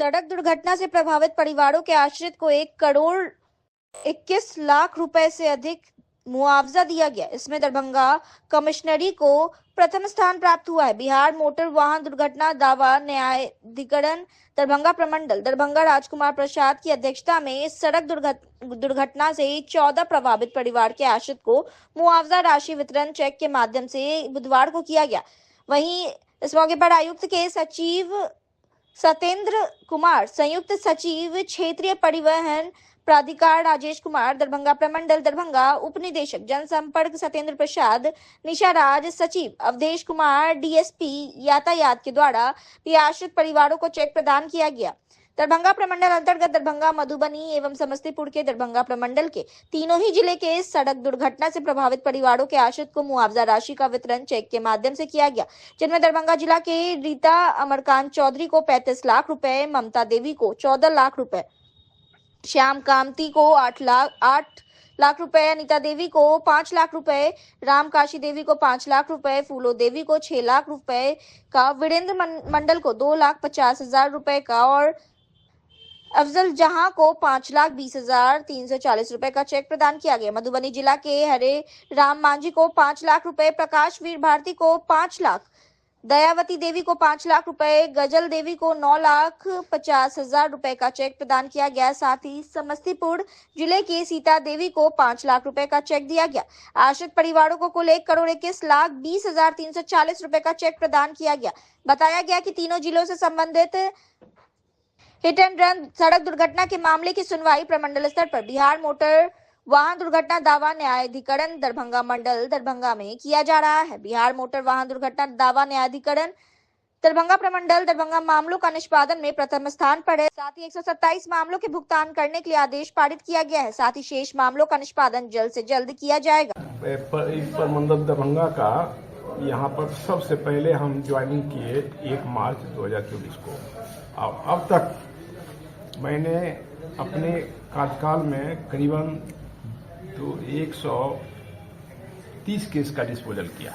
सड़क दुर्घटना से प्रभावित परिवारों के आश्रित को 1,21,00,000 रुपए से अधिक मुआवजा दिया गया। इसमें दरभंगा कमिश्नरी को प्रथम स्थान प्राप्त हुआ है। बिहार मोटर वाहन दुर्घटना दावा न्यायाधिकरण दरभंगा प्रमंडल दरभंगा राजकुमार प्रसाद की अध्यक्षता में इस सड़क दुर्घटना से 14 प्रभावित परिवार के आश्रित को मुआवजा राशि वितरण चेक के माध्यम से बुधवार को किया गया। वहीं इस मौके पर आयुक्त के सचिव सत्येंद्र कुमार, संयुक्त सचिव क्षेत्रीय परिवहन प्राधिकार राजेश कुमार, दरभंगा प्रमंडल दरभंगा उप निदेशक जनसंपर्क सत्येंद्र प्रसाद, निशा राज, सचिव अवधेश कुमार, डीएसपी यातायात के द्वारा भी आश्रित परिवारों को चेक प्रदान किया गया। दरभंगा प्रमंडल अंतर्गत दरभंगा, मधुबनी एवं समस्तीपुर के दरभंगा प्रमंडल के तीनों ही जिले के सड़क दुर्घटना से प्रभावित परिवारों के आश्रित को मुआवजा राशि का वितरण चेक के माध्यम से किया गया, जिनमें दरभंगा जिला के रीता अमरकांत चौधरी को 35 लाख रुपए, ममता देवी को 14 लाख रुपए, श्याम कामती को 8 लाख रुपए, अनिता देवी को 5 लाख रुपए, राम काशी देवी को 5 लाख रुपए, फूलो देवी को 6 लाख रुपए का, वीरेंद्र मंडल को 2,50,000 रुपए का और अफजल जहां को 5,20,340 रुपए का चेक प्रदान किया गया। मधुबनी जिला के हरे राम मांझी को 5 लाख रुपए, प्रकाश वीर भारती को 5 लाख, दयावती देवी को 5 लाख रुपए, गजल देवी को 9,50,000 रुपए का चेक प्रदान किया गया। साथ ही समस्तीपुर जिले की सीता देवी को 5 लाख रुपए का चेक दिया गया। आश्रित परिवारों को कुल 1,21,20,340 रुपए का चेक प्रदान किया गया। बताया गया कि तीनों जिलों से संबंधित हिट एंड रन सड़क दुर्घटना के मामले की सुनवाई प्रमंडल स्तर पर बिहार मोटर वाहन दुर्घटना दावा न्यायाधिकरण दरभंगा मंडल दरभंगा में किया जा रहा है। बिहार मोटर वाहन दुर्घटना दावा न्यायाधिकरण दरभंगा प्रमंडल दरभंगा मामलों का निष्पादन में प्रथम स्थान पर है। साथ ही 127 मामलों के भुगतान करने के लिए आदेश पारित किया गया है। साथ ही शेष मामलों का निष्पादन जल्द से जल्द किया जाएगा। प्रमंडल दरभंगा का यहाँ पर सबसे पहले हम ज्वाइनिंग किए 1 मार्च 2024 को। अब तक मैंने अपने कार्यकाल में करीबन 130 केस का डिस्पोजल किया।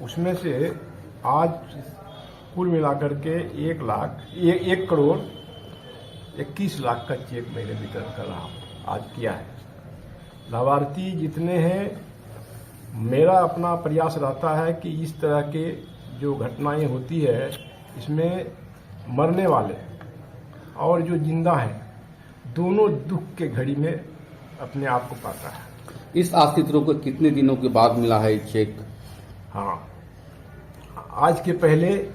उसमें से आज कुल मिलाकर के 1,21,00,000 का चेक मैंने वितरण कर रहा हूँ, आज किया है। लाभार्थी जितने हैं, मेरा अपना प्रयास रहता है कि इस तरह के जो घटनाएं होती है, इसमें मरने वाले और जो जिंदा हैं, दोनों दुख के घड़ी में अपने आप को पाता है। इस आश्रितों को कितने दिनों के बाद मिला है चेक? हाँ, आज के पहले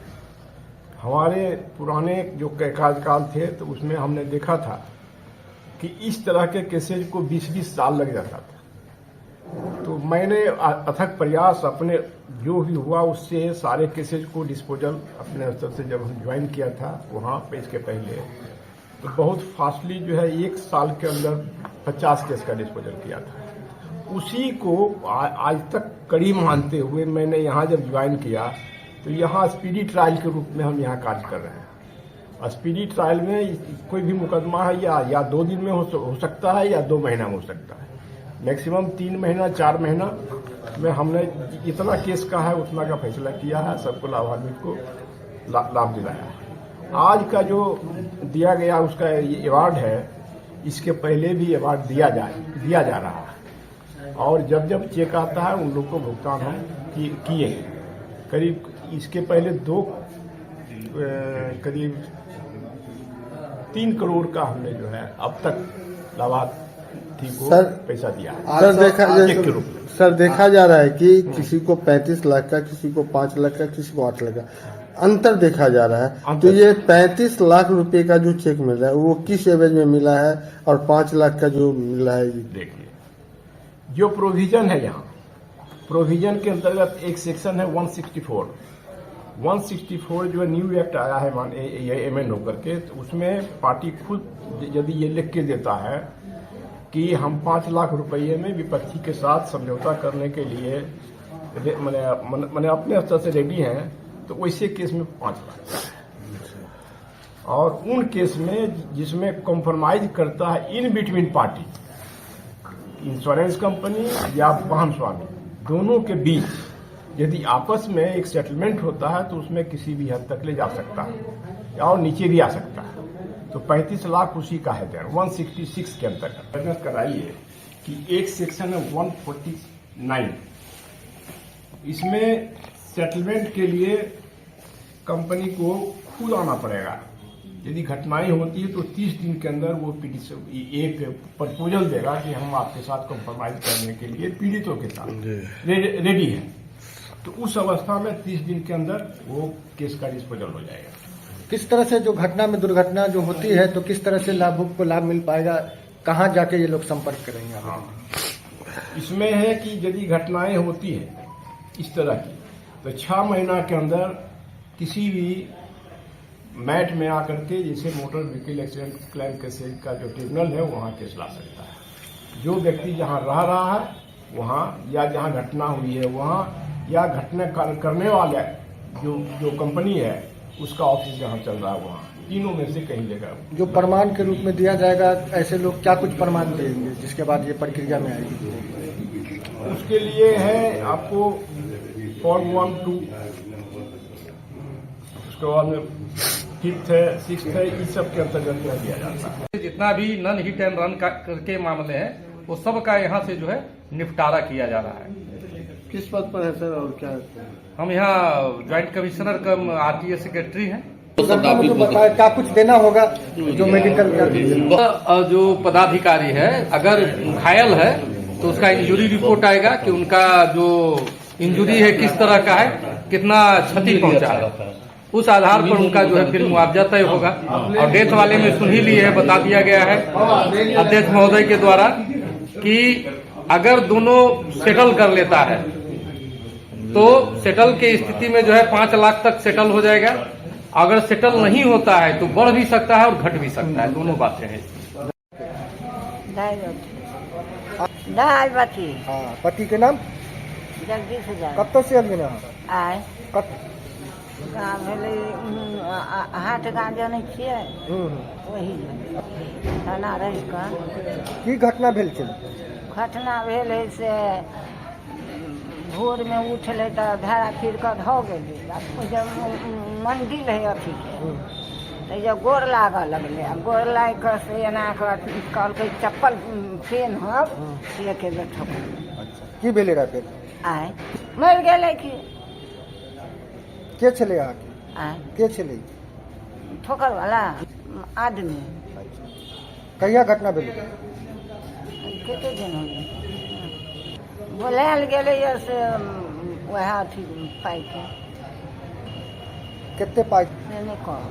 हमारे पुराने जो कार्यकाल थे तो उसमें हमने देखा था कि इस तरह के केसेज को 20-20 साल लग जाता था। तो मैंने अथक प्रयास अपने जो भी हुआ उससे सारे केसेज को डिस्पोजल अपने स्तर से जब हम ज्वाइन किया था वहाँ पे इसके पहले, तो बहुत फास्टली जो है 1 साल के अंदर 50 केस का डिस्पोजल किया था। उसी को आज तक कड़ी मानते हुए मैंने यहाँ जब ज्वाइन किया तो यहाँ स्पीडी ट्रायल के रूप में हम यहाँ कार्य कर रहे हैं। स्पीडी ट्रायल में कोई भी मुकदमा है या 2 दिन में हो सकता है या 2 महीना में हो सकता है। मैक्सिमम 3 महीना 4 महीना में हमने इतना केस का है उतना का फैसला किया है, सबको लाभान्वित को लाभ दिलाया। आज का जो दिया गया उसका अवार्ड है, इसके पहले भी अवार्ड दिया जा रहा है और जब चेक आता है उन लोग को भुगतान हम किए हैं। करीब इसके पहले करीब 3 करोड़ का हमने जो है अब तक लाभार्थी को पैसा दिया है। सर देखा जा रहा है कि किसी को 35 लाख का, किसी को 5 लाख का, किसी को 8 लाख का अंतर देखा जा रहा है। तो ये 35 लाख रुपए का जो चेक मिल रहा है वो किस एवज में मिला है और 5 लाख का जो मिला है? देखिए, जो प्रोविजन है यहाँ, प्रोविजन के अंतर्गत एक सेक्शन है 164 जो न्यू एक्ट आया है एमेंड होकर के, तो उसमें पार्टी खुद यदि ये लिख के देता है कि हम 5 लाख रुपये में विपक्षी के साथ समझौता करने के लिए मैंने अपने स्तर से रेडी हैं, तो वैसे केस में 5 लाख और उन केस में जिसमें कॉम्प्रोमाइज करता है in between party, insurance company या वाहन स्वामी, दोनों के बीच यदि आपस में एक सेटलमेंट होता है तो उसमें किसी भी हद तक ले जा सकता है और नीचे भी आ सकता है। तो 35 लाख उसी का है 166 के अंतर्गत। अध्ययन कराइए कि एक सेक्शन है 149, इसमें सेटलमेंट के लिए कंपनी को खुद आना पड़ेगा। यदि घटनाएं होती है तो 30 दिन के अंदर वो पिटीशन एक प्रपोजल देगा कि हम आपके साथ कॉम्प्रोमाइज करने के लिए पीड़ितों के साथ रेडी है। तो उस अवस्था में 30 दिन के अंदर वो केस का डिस्पोजल हो जाएगा। किस तरह से जो घटना में दुर्घटना जो होती है तो किस तरह से लाभुक को लाभ मिल पाएगा, कहाँ जाके ये लोग संपर्क करेंगे? हाँ, इसमें है कि यदि घटनाएं होती है इस तरह की तो 6 महीना के अंदर किसी भी मैट में आकर के जैसे motor vehicle accident claim cases का जो ट्रिब्यूनल है वहाँ केस ला सकता है। जो व्यक्ति जहाँ रह रहा है वहाँ, या जहाँ घटना हुई है वहाँ, या घटना करने वाले जो कंपनी है उसका ऑफिस जहाँ चल रहा है वहाँ, तीनों में से कहीं जगह। जो प्रमाण के रूप में दिया जाएगा, ऐसे लोग क्या कुछ प्रमाण देंगे जिसके बाद ये प्रक्रिया में आएगी? उसके लिए है आपको फॉर्म 1, 2, उसके बाद में 5th है, 6th है, इस सब के अंतर्गत दिया जाता है। जितना भी नन हिट एंड रन करके मामले हैं वो सब का यहाँ से जो है निपटारा किया जा रहा है। किस पद पर है सर और क्या है? हम यहाँ ज्वाइंट कमिश्नर कम RTA सेक्रेटरी हैं। घटना में तो बताया क्या कुछ देना होगा जो मेडिकल का जो पदाधिकारी है अगर घायल है तो उसका इंजरी रिपोर्ट आएगा कि उनका जो इंजरी है किस तरह का है, कितना क्षति पहुंचा है, उस आधार पर उनका जो है फिर मुआवजा तय होगा। और डेथ वाले में सुन ही ली है, बता दिया गया है अध्यक्ष महोदय के द्वारा कि अगर दोनों सेटल कर लेता है तो सेटल की स्थिति में जो है 5 लाख तक सेटल हो जाएगा। अगर सेटल नहीं होता है तो बढ़ भी सकता है और घट भी सकता है, दोनों बातें हैं। हाँ, पति के नाम जगदीश हजार कब तक से अभी ना आय कब? कहाँ भेलै हाथ गाँव जानै छियै वही थाना रहि कऽ की घटना भेल छल? घटना भेल है से भोर में उठलै तऽ धारा फिर कऽ धऽ गेलै। जब मंदिर है अथी के तऽ जब गोर लागऽ लगलै, आ गोर लागि कऽ से एना कऽ कहलकै चप्पल पेन्हब से के बैठब। की भेलै रहा फिर? आय मरि गेलै कि के छलै अहाँके? आय के छलै? ठोकर वाला आदमी। कहिया घटना भेलै? कते दिन हो गए बोलायल गेलै से वएह अथी पाइ के कितने पाई? नहीं कह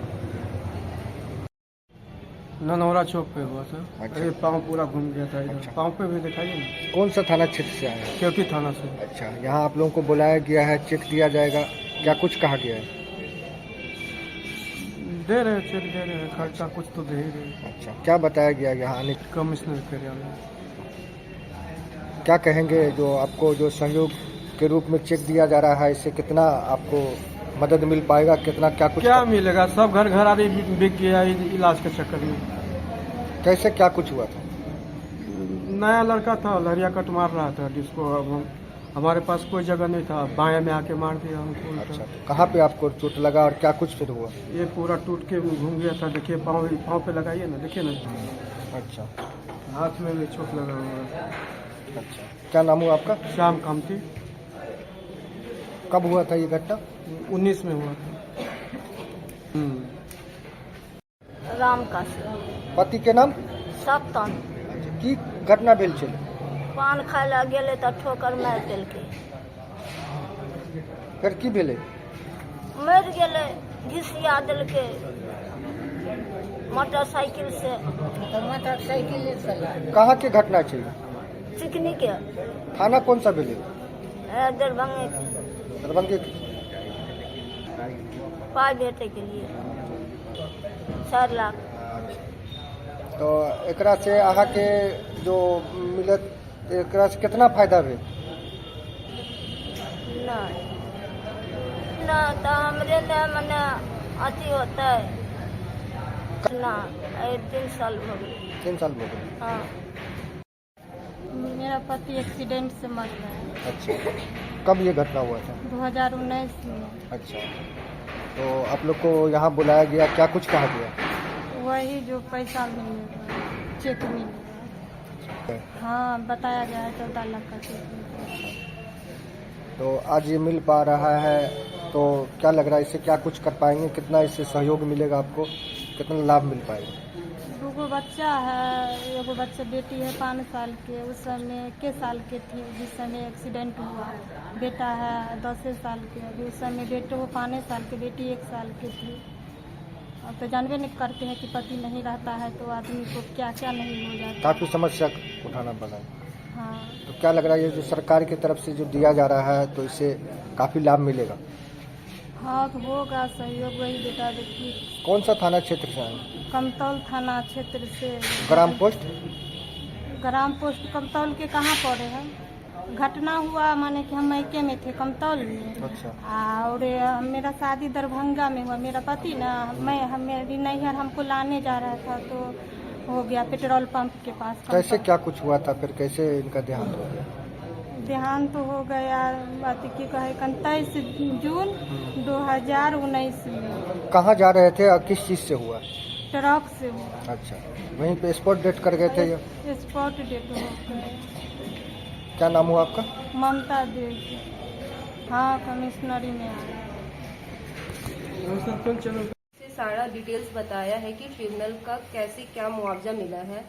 ननौरा चौक पे हुआ सर। अच्छा। अरे पाँव पूरा घूम गया था इधर। अच्छा। पाँव पे भी दिखाइए ना। कौन सा थाना क्षेत्र से आया है? केवटी थाना से। अच्छा, यहाँ आप लोगों को बुलाया गया है, चेक दिया जाएगा, क्या कुछ कहा गया है? दे रहे चेक दे रहे हैं, खर्चा कुछ तो दे ही रहे। अच्छा, क्या बताया गया यहाँ आने? कमिश्नर कार्यालय। क्या कहेंगे जो आपको जो सहयोग के रूप में चेक दिया जा रहा है, इससे कितना आपको मदद मिल पाएगा, कितना क्या कुछ? क्या मिलेगा, सब घर घरारी बिक गया इलाज के चक्कर में। कैसे क्या कुछ हुआ था? नया लड़का था, लहरिया कट मार रहा था जिसको अब हमारे पास कोई जगह नहीं था, बाएं में आके मार दिया हमको। अच्छा, तो कहाँ पे आपको चोट लगा और क्या कुछ फिर हुआ? ये पूरा टूट के घूम गया था, देखिए पाँव पे लगाइए ना, देखिए ना। अच्छा, हाथ में भी चोट लगा हुआ है। अच्छा, क्या नाम हुआ आपका? श्याम कामती। कब हुआ था ये घटना? 19 में हुआ था। राम का पति के नाम? सप्तन की घटना भेल छल? पान खाय लए गेलै तऽ ठोकर मारि देलकै, फिर की भेलै? मरि गेलै, घिसिया देलकै मोटरसाइकिल से। कहाँ के घटना छै? चिकनी के थाना कौन सा भेलै? दरभंगे दरभंगे। पाइ भेटै के लिए 4 लाख। तो एकरा से अहाँ के जो मिलत, एकरा से कितना फायदा भेल? नहीं तो हमरे ने मने अथी होता है ना। 3 साल हो गए। 3 साल हो गए। हाँ, मेरा पति एक्सीडेंट से मर गया है। अच्छा, कब ये घटना हुआ था? 2019 में। अच्छा, तो आप लोग को यहाँ बुलाया गया, क्या कुछ कहा गया? वही जो पैसा मिलेगा, चेक मिलेगा। हाँ, बताया गया है 14 लाख का चेक मिलेगा। तो आज ये मिल पा रहा है, तो क्या लग रहा है इससे क्या कुछ कर पाएंगे? कितना इससे सहयोग मिलेगा आपको? कितना लाभ मिल पाएगा? 2 बच्चा है, एगो बच्चा बेटी है 5 साल के, उस समय 21 साल के थी जिस समय एक्सीडेंट हुआ। बेटा है 10 साल के, अभी उस समय बेटे वो 5 साल के, बेटी 1 साल की थी। अब तो जानबे नहीं करते हैं कि पति नहीं रहता है तो आदमी को क्या क्या नहीं हो जाता। काफ़ी समस्या उठाना पड़ा। हाँ, तो क्या लग रहा है ये जो सरकार की तरफ से जो दिया जा रहा है तो इससे काफ़ी लाभ मिलेगा? हाँ तो होगा सहयोग। वही बेटा बेटी कौन सा थाना क्षेत्र से आए? कमतौल थाना क्षेत्र से। ग्राम पोस्ट? ग्राम पोस्ट कमतौल के कहाँ पड़े हैं? घटना हुआ माने कि हम मैके में थे कमतौल में। अच्छा। और मेरा शादी दरभंगा में हुआ। मेरा पति ना मेरी नैहर हमको लाने जा रहा था तो हो गया पेट्रोल पंप के पास। कैसे क्या कुछ हुआ था, फिर कैसे इनका देहांत हो गया? देहांत तो हो गया बात की कहे 23 जून 2019 में। कहाँ जा रहे थे और किस चीज़ से हुआ? ट्रक से हुआ। अच्छा, वहीं पे स्पॉट डेट कर गए थे? स्पॉट डेट हो गए। क्या नाम हुआ आपका? ममता देवी। हाँ, कमिश्नरी में आया। सारा डिटेल्स बताया है कि ट्रिब्यूनल का कैसे क्या मुआवजा मिला है।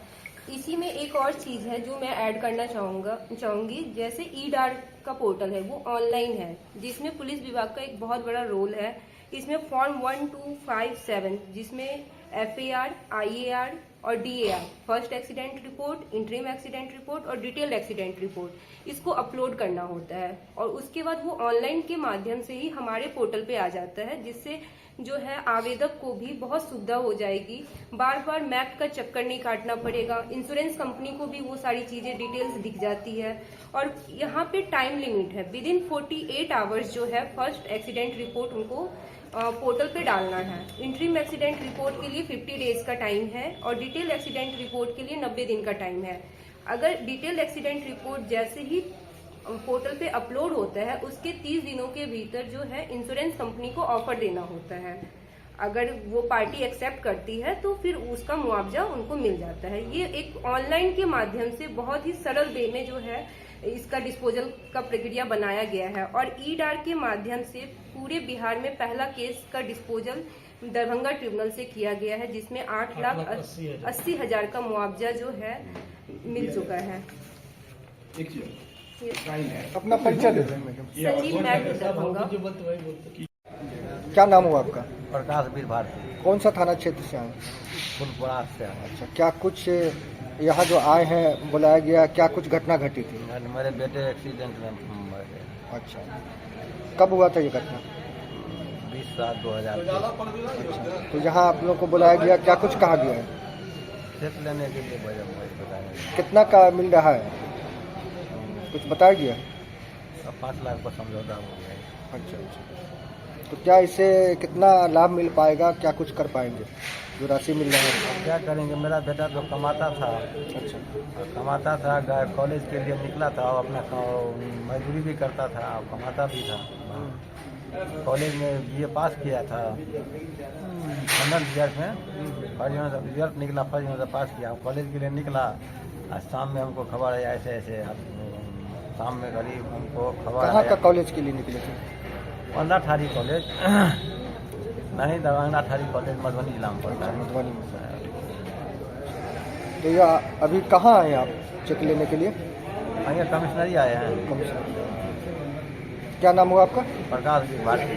इसी में एक और चीज़ है जो मैं ऐड करना चाहूँगी। जैसे ई-डार का पोर्टल है वो ऑनलाइन है, जिसमें पुलिस विभाग का एक बहुत बड़ा रोल है। इसमें फॉर्म 1257 जिसमें FAR, IAR और DAR, first accident report, interim accident report और डिटेल्ड एक्सीडेंट रिपोर्ट, इसको अपलोड करना होता है और उसके बाद वो ऑनलाइन के माध्यम से ही हमारे पोर्टल पे आ जाता है, जिससे जो है आवेदक को भी बहुत सुविधा हो जाएगी। बार बार मैप का चक्कर नहीं काटना पड़ेगा। इंश्योरेंस कंपनी को भी वो सारी चीजें डिटेल्स दिख जाती है और यहाँ पे टाइम लिमिट है। विदिन 48 आवर्स जो है फर्स्ट एक्सीडेंट रिपोर्ट उनको पोर्टल पे डालना है। इंटरिम एक्सीडेंट रिपोर्ट के लिए 50 डेज का टाइम है और डिटेल एक्सीडेंट रिपोर्ट के लिए 90 दिन का टाइम है। अगर डिटेल एक्सीडेंट रिपोर्ट जैसे ही पोर्टल पे अपलोड होता है उसके 30 दिनों के भीतर जो है इंश्योरेंस कंपनी को ऑफर देना होता है। अगर वो पार्टी एक्सेप्ट करती है तो फिर उसका मुआवजा उनको मिल जाता है। ये एक ऑनलाइन के माध्यम से बहुत ही सरल वे में जो है इसका डिस्पोजल का प्रक्रिया बनाया गया है और ई-डार के माध्यम से पूरे बिहार में पहला केस का डिस्पोजल दरभंगा ट्रिब्यूनल से किया गया है, जिसमें 8,80,000 का मुआवजा जो है मिल चुका है। अपना परिचय दे दें मैडम। संजीव मैट दरभंगा। क्या नाम हुआ आपका? प्रकाश वीर भारती। कौन सा थाना क्षेत्र से आए? फुलपुरा से। अच्छा, क्या कुछ यहाँ जो आए हैं बुलाया गया, क्या कुछ घटना घटी थी? मेरे बेटे एक्सीडेंट में मर गए। अच्छा, कब हुआ था ये घटना? 20/7/2000। अच्छा, तो यहाँ आप लोग को बुलाया गया, क्या कुछ कहा गया है? चेक लेने के लिए बताया। कितना का मिल रहा है, कुछ बताया गया? 5 लाख का समझौता हो गया। अच्छा, तो क्या इससे कितना लाभ मिल पाएगा, क्या कुछ कर पाएंगे जो राशि मिल रहा है? क्या करेंगे, मेरा बेटा तो कमाता था। अच्छा, कमाता था, कॉलेज के लिए निकला था और अपना मजदूरी भी करता था और कमाता भी था। कॉलेज में BA पास किया था 15 रिजल्ट में। फर्स्ट रिजल्ट निकला, फर्स्ट पास किया। कॉलेज के लिए निकला, आज शाम में हमको खबर है ऐसे ऐसे। शाम में करीब हमको खबर। कहाँ का कॉलेज के लिए निकले थे? 15 ठारी कॉलेज नहीं, दरभंगा ठारी कॉलेज मधुबनी जिला में पड़ता है। मधुबनी में। तो यह अभी कहाँ आए आप चेक लेने के लिए? आइए, कमिश्नरी आए हैं। कमिश्नर, क्या नाम हुआ आपका? प्रकाश भारती।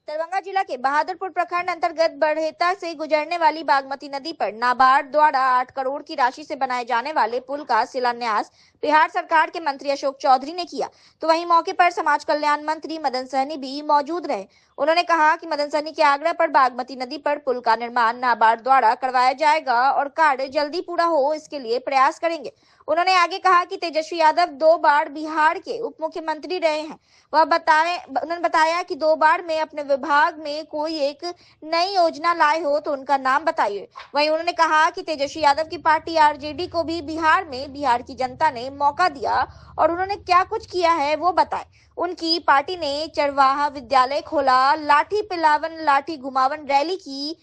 दरभंगा जिला के बहादुरपुर प्रखंड अंतर्गत बरहेता से गुजरने वाली बागमती नदी पर नाबार्ड द्वारा 8 करोड़ की राशि से बनाए जाने वाले पुल का शिलान्यास बिहार सरकार के मंत्री अशोक चौधरी ने किया। तो वहीं मौके पर समाज कल्याण मंत्री मदन सहनी भी मौजूद रहे। उन्होंने कहा कि मदन सहनी के आग्रह पर बागमती नदी पर पुल का निर्माण नाबार्ड द्वारा करवाया जाएगा और कार्य जल्दी पूरा हो इसके लिए प्रयास करेंगे। उन्होंने आगे कहा कि तेजस्वी यादव 2 बार बिहार के उप मुख्यमंत्री रहे हैं। उन्होंने बताया कि 2 बार में अपने विभाग विभाग में कोई एक नई योजना लाए हो तो उनका नाम बताइए। वहीं उन्होंने कहा कि तेजस्वी यादव की पार्टी आरजेडी को भी बिहार में बिहार की जनता ने मौका दिया और उन्होंने क्या कुछ किया है वो बताए। उनकी पार्टी ने चरवाहा विद्यालय खोला, लाठी पिलावन लाठी घुमावन रैली की।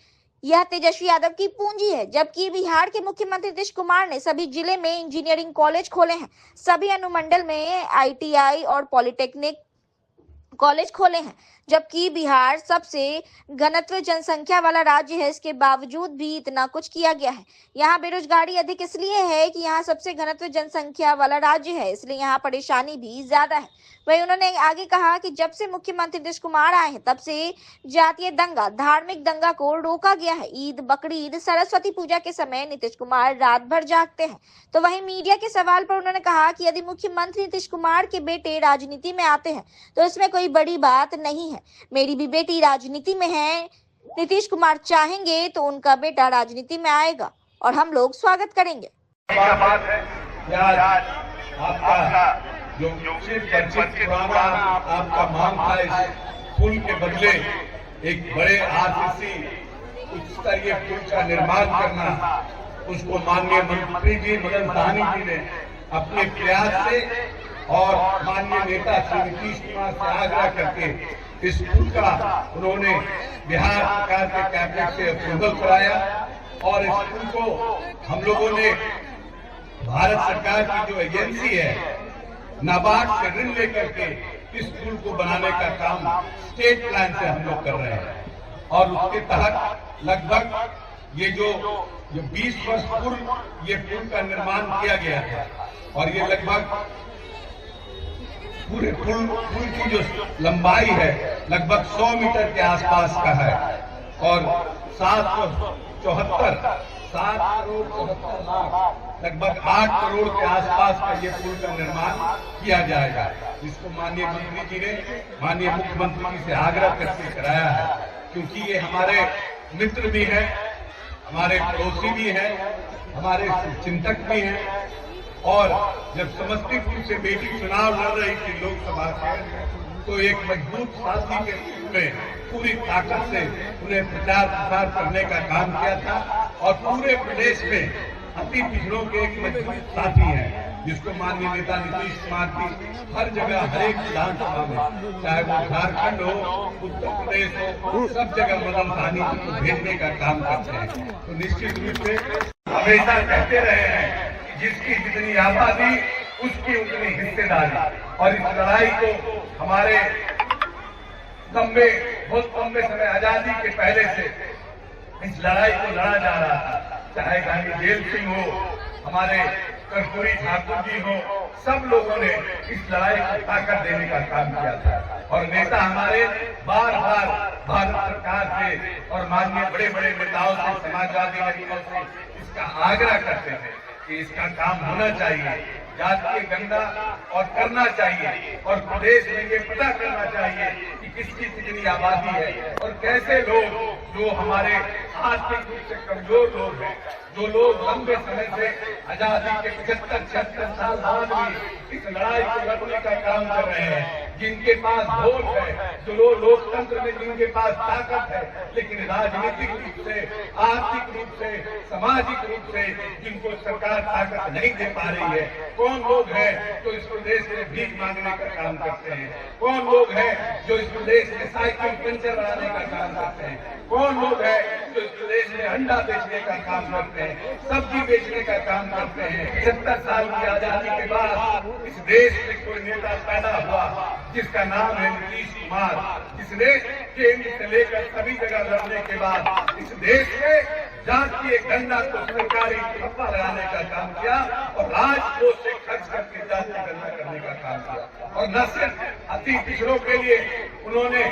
यह तेजस्वी यादव की पूंजी है। जबकि बिहार के मुख्यमंत्री नीतीश कुमार ने सभी जिले में इंजीनियरिंग कॉलेज खोले हैं, सभी अनुमंडल में ITI और पॉलिटेक्निक कॉलेज खोले हैं। जबकि बिहार सबसे घनत्व जनसंख्या वाला राज्य है, इसके बावजूद भी इतना कुछ किया गया है। यहाँ बेरोजगारी अधिक इसलिए है कि यहाँ सबसे घनत्व जनसंख्या वाला राज्य है, इसलिए यहाँ परेशानी भी ज्यादा है। वहीं उन्होंने आगे कहा कि जब से मुख्यमंत्री नीतीश कुमार आए हैं तब से जातीय दंगा, धार्मिक दंगा को रोका गया है। ईद, बकरीद, सरस्वती पूजा के समय नीतीश कुमार रात भर जागते हैं। तो वहीं मीडिया के सवाल पर उन्होंने कहा कि यदि मुख्यमंत्री नीतीश कुमार के बेटे राजनीति में आते हैं तो इसमें कोई बड़ी बात नहीं है। मेरी भी बेटी राजनीति में है। नीतीश कुमार चाहेंगे तो उनका बेटा राजनीति में आएगा और हम लोग स्वागत करेंगे। जो पुराना आपका मांग था, इस पुल के बदले एक बड़े RCC उच्च स्तरीय पुल का निर्माण करना, उसको माननीय मंत्री जी मदन सहनी जी ने अपने प्रयास से और माननीय नेता श्री नीतीश कुमार से आग्रह करके इस पुल का उन्होंने बिहार सरकार के कैबिनेट से अप्रूवल कराया और इस पुल को हम लोगों ने भारत सरकार की जो एजेंसी है नाबार्ड से ऋण लेकर के इस पुल को बनाने का काम स्टेट प्लान से हम लोग कर रहे हैं और उसके तहत लगभग ये जो 20 वर्ष पूर्व ये पुल का निर्माण किया गया था और ये लगभग पूरे पुल की जो लंबाई है लगभग 100 मीटर के आसपास का है और 7 करोड़ 74 लाख लगभग 8 करोड़ के आसपास का ये पुल का निर्माण किया जाएगा, जिसको माननीय मंत्री जी ने माननीय मुख्यमंत्री जी से आग्रह करके कराया है, क्योंकि ये हमारे मित्र भी हैं, हमारे पड़ोसी भी हैं, हमारे चिंतक भी हैं। और जब समस्तीपुर से बेटी चुनाव लड़ रही थी लोकसभा से तो एक मजबूत साथी के रूप में पूरी ताकत से उन्हें प्रचार प्रसार करने का काम किया था और पूरे प्रदेश में अति पिछड़ों के एक मजबूत साथी हैं, जिसको माननीय नेता नीतीश कुमार की हर जगह हर एक विधानसभा में, चाहे वो झारखंड हो, उत्तर प्रदेश हो, सब जगह मदन सहनी जी को भेजने का काम करते हैं। तो निश्चित रूप से हमेशा कहते रहे हैं जिसकी जितनी आबादी उसकी उतनी हिस्सेदारी, और इस लड़ाई को हमारे बहुत लंबे समय आजादी के पहले से इस लड़ाई को लड़ा जा रहा था, चाहे गांधी जेल सिंह हो, हमारे कर्पूरी ठाकुर जी हो, सब लोगों ने इस लड़ाई को ताकत देने का काम किया था और नेता हमारे बार बार भारत सरकार से और माननीय बड़े बड़े नेताओं से, समाजवादी नेताओं से इसका आग्रह करते हैं कि इसका काम होना चाहिए, जातीय गंगा और करना चाहिए और प्रदेश में ये पता करना चाहिए कि किसकी कितनी आबादी है और कैसे लोग जो हमारे आर्थिक रूप से कमजोर लोग हैं, जो लोग लंबे समय से आजादी के 75-76 साल बाद भी इस लड़ाई को लड़ने का काम कर रहे हैं, जिनके पास वोट है, जो लोग लोकतंत्र में जिनके पास ताकत है, लेकिन राजनीतिक रूप से, आर्थिक रूप से, सामाजिक रूप से जिनको सरकार ताकत नहीं दे पा रही है। कौन लोग हैं जो इस प्रदेश में भीख मांगने का काम करते हैं? कौन लोग हैं जो इस प्रदेश में साइकिल पंचर बनाने का काम करते हैं? कौन लोग हैं जो इस प्रदेश में अंडा बेचने का काम करते हैं, सब्जी बेचने का काम करते हैं? 70 साल की आजादी के बाद इस देश में कोई नेता पैदा हुआ जिसका नाम है नीतीश कुमार, जिसने केंद्र से लेकर सभी जगह लड़ने के बाद इस देश में जातीय गंगा को सरकारी ठप्पा लगाने का काम किया और राजकोष से खर्च करके जातीय गंगा करने का काम किया। और न सिर्फ अति पिछड़ों के लिए उन्होंने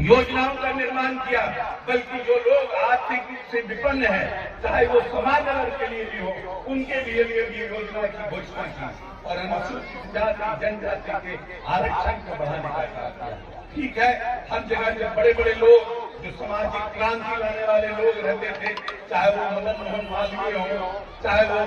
योजनाओं का निर्माण किया, बल्कि जो लोग आर्थिक रूप से विपन्न हैं, चाहे वो समाज वर्ग के लिए भी हो, उनके लिए भी योजना की घोषणा की और अनुसूचित जाति जनजाति के आरक्षण को बढ़ाने का काम किया। ठीक है, हर जगह जब बड़े बड़े लोग जो सामाजिक क्रांति लाने वाले लोग रहते थे, चाहे वो मदन मोहन मालवीय हो, चाहे वो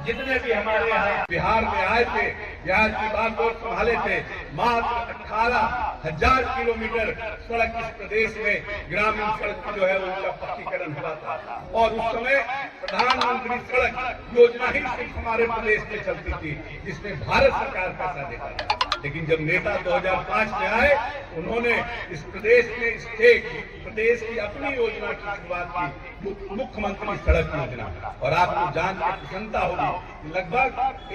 जितने भी हमारे यहाँ बिहार में आए थे, बिहार की बात और संभाले थे, मात्र 18 1000 किलोमीटर सड़क इस प्रदेश में ग्रामीण सड़क जो है उनका पक्कीकरण हुआ था। और उस समय प्रधानमंत्री सड़क योजना ही सिर्फ हमारे प्रदेश में चलती थी, जिसमें भारत सरकार पैसा देता था। लेकिन जब नेता 2005 में आए, उन्होंने इस प्रदेश में स्टेट प्रदेश की अपनी योजना की शुरुआत की, मुख्यमंत्री सड़क योजना। और आपको जान के प्रसन्नता होगी, लगभग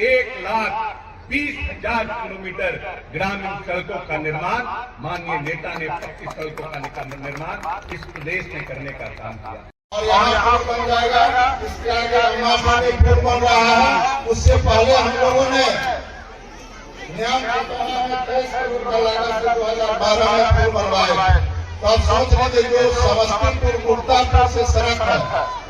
1,20,000 किलोमीटर ग्रामीण सड़कों का निर्माण माननीय नेता ने पक्की सड़कों का निर्माण इस प्रदेश में करने का काम किया। और यहाँ पुल बन जाएगा, इसके आगे अम्मा में पुल बन रहा है। उससे पहले हम लोगों ने नियम में 23 करोड़ का लागत से 2012 में पुल बनवाए। तो आप सोच लीजिए, जो समस्तीपुर मुर्दापुर से सड़क है,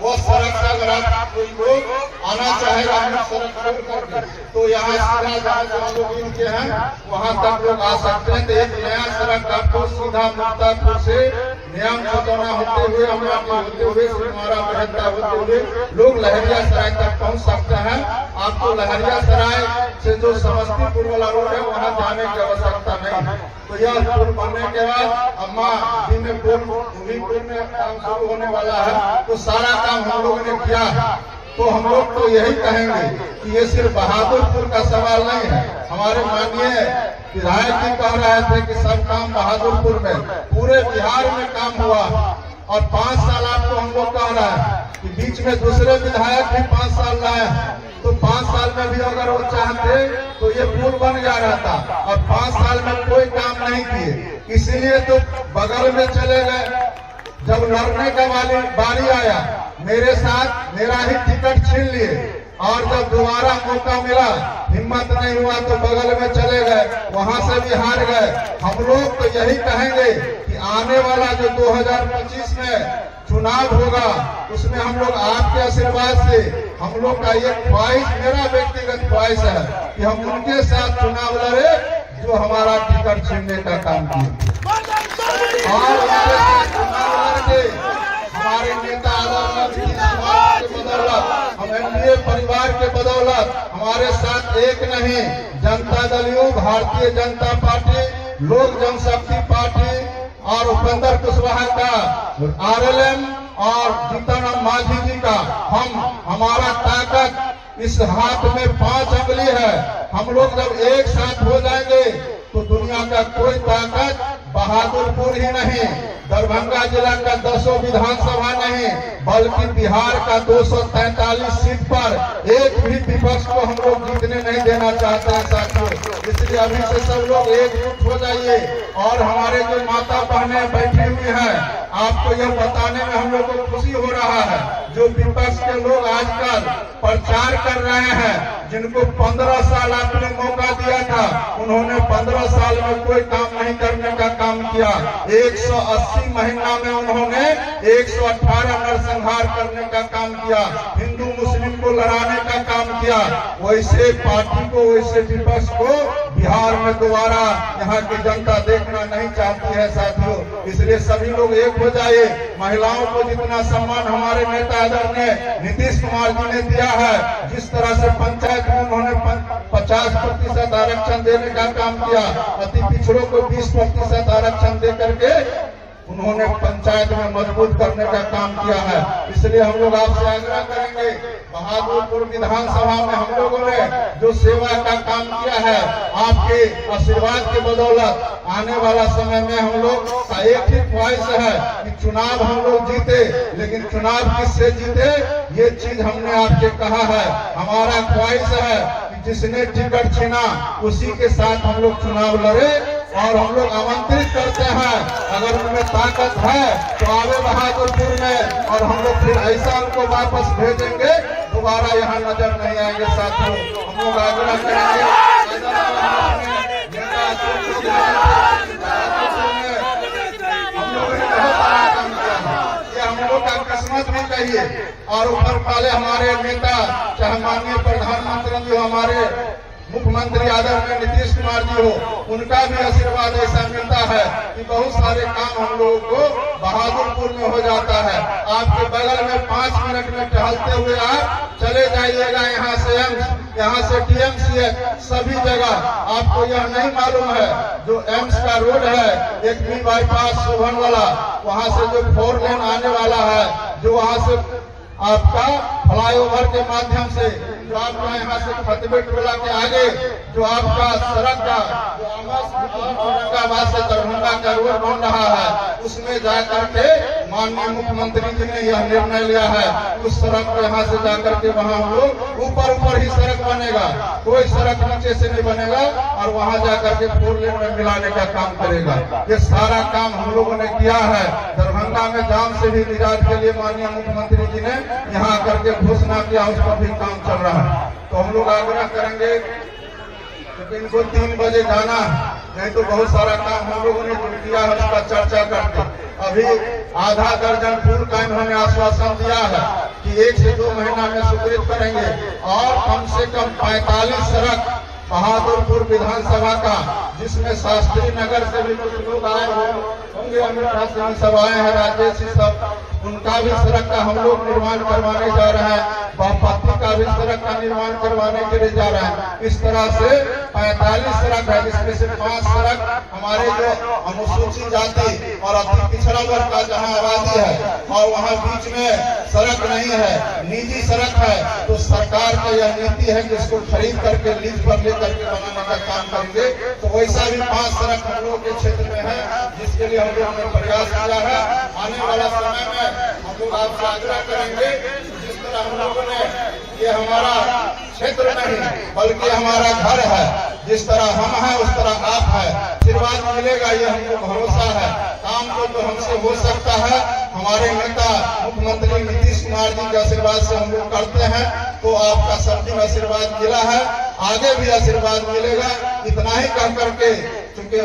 वो सड़क से अगर आप कोई लोग आना चाहेगा सड़क छोड़ करके, तो यहाँ सीधा जहाँ लोग इनके हैं वहाँ तक लोग आ सकते हैं। तो एक नया सड़क आपको सीधा मुर्दापुर से नियम चौदना होते हुए, अमरावती होते हुए, सिंहवाड़ा मेहता होते हुए लोग लहरियासराय तक पहुँच सकते हैं। आपको लहरियासराय से जो समस्तीपुर वाला रोड है वहाँ जाने की आवश्यकता नहीं। तो यह पुल बनने के बाद अम्मा जी में पुल में काम शुरू होने वाला है। तो सारा काम हम लोगों ने किया। तो हम लोग तो यही कहेंगे कि ये सिर्फ बहादुरपुर का सवाल नहीं है। हमारे माननीय विधायक जी कह रहे थे कि सब काम बहादुरपुर में, पूरे बिहार में काम हुआ। और 5 साल आपको हम लोग कह रहे हैं कि बीच में दूसरे विधायक भी 5 साल लाए हैं। तो 5 साल में भी अगर वो चाहते तो ये पुल बन जा रहा था। और 5 साल में कोई काम नहीं किए, इसीलिए तो बगल में चले गए। जब लड़ने का बारी आया, मेरे साथ मेरा ही टिकट छीन लिए। और जब दोबारा मौका मिला, हिम्मत नहीं हुआ तो बगल में चले गए, वहां से भी हार गए। हम लोग तो यही कहेंगे कि आने वाला जो 2025 में चुनाव होगा, उसमें हम लोग आपके आशीर्वाद से, हम लोग का ये ख्वाहिश, मेरा व्यक्तिगत ख्वाहिश है कि हम उनके साथ चुनाव लड़े जो हमारा टिकट छीनने का काम किए। और उनके साथ चुनाव लड़के हमारे नेता के बदौलत, हम एनडीए परिवार के बदौलत हमारे साथ एक नहीं, जनता दल यू, भारतीय जनता पार्टी, लोक जनशक्ति पार्टी और उपेंद्र कुशवाहा का आरएलएम और जीतन राम मांझी जी का, हमारा ताकत इस हाथ में 5 अंगुली है। हम लोग जब एक साथ हो जाएंगे तो दुनिया का कोई ताकत बहादुरपुर ही नहीं, दरभंगा जिला का 10 विधानसभा नहीं, बल्कि बिहार का 243 सीट पर एक भी विपक्ष को हम लोग जीतने नहीं देना चाहते हैं साथियों। इसलिए अभी से सब लोग एकजुट हो जाइए। और हमारे जो माता बहनें बैठी हुई हैं, आपको यह बताने में हम लोग को खुशी हो रहा है, जो विपक्ष के लोग आजकल प्रचार कर रहे हैं, जिनको 15 साल आपने मौका दिया था, उन्होंने 15 साल में कोई काम नहीं करने का काम किया। 180 महीना में उन्होंने 118 नरसंहार करने का काम किया, हिंदू मुस्लिम को लड़ाने का काम किया। वैसे पार्टी को, वैसे विपक्ष को बिहार में दोबारा यहाँ की जनता देखना नहीं चाहती है साथियों। इसलिए सभी लोग एक हो जाइए। महिलाओं को जितना सम्मान हमारे नेता आदरणीय नीतीश कुमार जी ने दिया है, जिस तरह से पंचायत में उन्होंने 50% आरक्षण देने का काम किया, अति पिछड़ों को 20% आरक्षण दे करके उन्होंने पंचायत में मजबूत करने का काम किया है। इसलिए हम लोग आपसे आग्रह करेंगे, बहादुरपुर विधानसभा में हम लोगों ने जो सेवा का काम किया है, आपके आशीर्वाद के बदौलत आने वाला समय में हम लोग का एक ही ख्वाहिश है कि चुनाव हम लोग जीते। लेकिन चुनाव किससे जीते, ये चीज हमने आपसे कहा है। हमारा ख्वाहिश है कि जिसने टिकट छीना उसी के साथ हम लोग चुनाव लड़े। और हम लोग आमंत्रित करते हैं, अगर उनमें ताकत है तो आवे बहादुरपुर में, और हम लोग फिर ऐसा उनको वापस भेजेंगे, दोबारा यहाँ नजर नहीं आएंगे साथियों। हम लोग आग्रह करेंगे, हम लोगों ने बहुत बड़ा काम किया है, ये हम लोग का किस्मत भी कहिए। और ऊपर वाले हमारे नेता, चाहे माननीय प्रधानमंत्री जी, हमारे मुख्यमंत्री आदरणीय नीतीश कुमार जी हो, उनका भी आशीर्वाद ऐसा मिलता है कि बहुत सारे काम हम लोगों को बहादुरपुर में हो जाता है। आपके बगल में 5 मिनट में टहलते हुए आप चले जाइएगा यहाँ से यहाँ से DMCH सभी जगह। आपको यह नहीं मालूम है जो एम्स का रोड है, एक भी बाईपास शोभन वाला, वहाँ से जो 4 लेन आने वाला है, जो वहाँ से आपका फ्लाईओवर के माध्यम से जो आपका यहाँ से फतेहपुर टोला के आगे जो आपका सड़क का जो औरंगाबाद से दरभंगा का रोड बन रहा है, उसमें जाकर के माननीय मुख्यमंत्री जी ने यह निर्णय लिया है। उस सड़क को यहाँ से जाकर के वहाँ हम लोग ऊपर ही सड़क बनेगा, कोई सड़क नीचे से नहीं बनेगा, और वहाँ जाकर के 4 लेन में मिलाने का काम करेगा। ये सारा काम हम लोगों ने किया है। दरभंगा में जाम से भी निजात के लिए माननीय मुख्यमंत्री जी ने यहाँ करके घोषणा किया, उस पर भी काम चल रहा है। तो हम लोग आग्रह करेंगे कि इनको 3 बजे जाना, नहीं तो बहुत सारा काम हम लोगों ने जो किया है उसका चर्चा करते। अभी आधा दर्जन पुल का इन्होंने आश्वासन दिया है कि 1 से 2 महीना में स्वीकृत करेंगे, और कम से कम 45 सड़क बहादुरपुर विधानसभा का, जिसमें शास्त्री नगर से भी कुछ लोग आए होंगे, अमिता सिंह सब आए हैं, राजेश जी सब, उनका भी सड़क का हम लोग निर्माण करवाने जा रहे हैं। बागपत्ती का भी सड़क का निर्माण करवाने के लिए जा रहे हैं। इस तरह से 45 सड़क है, जिसमें से 5 सड़क हमारे जो अनुसूचित जाति और अति पिछड़ा वर्ग का जहाँ आबादी है, और वहाँ बीच में सड़क नहीं है, निजी सड़क है, तो सरकार का यह नीति है कि इसको खरीद करके लीज पर लेकर के बनाने का काम करेंगे। तो वैसा भी 5 सड़क हम लोग के क्षेत्र में है, जिसके लिए हम लोगों ने प्रयास किया है। आने वाला समय में हम लोग आपसे आग्रह करेंगे, जिस तरह हम लोगों ने, ये हमारा क्षेत्र नहीं बल्कि हमारा घर है, जिस तरह हम हैं उस तरह आप है, आशीर्वाद मिलेगा, ये हमको भरोसा है। काम तो हमसे हो सकता है, हमारे नेता मुख्यमंत्री नीतीश कुमार जी के आशीर्वाद से हम लोग करते हैं, तो आपका सब दिन आशीर्वाद मिला है, आगे भी आशीर्वाद मिलेगा। इतना ही कह करके, क्योंकि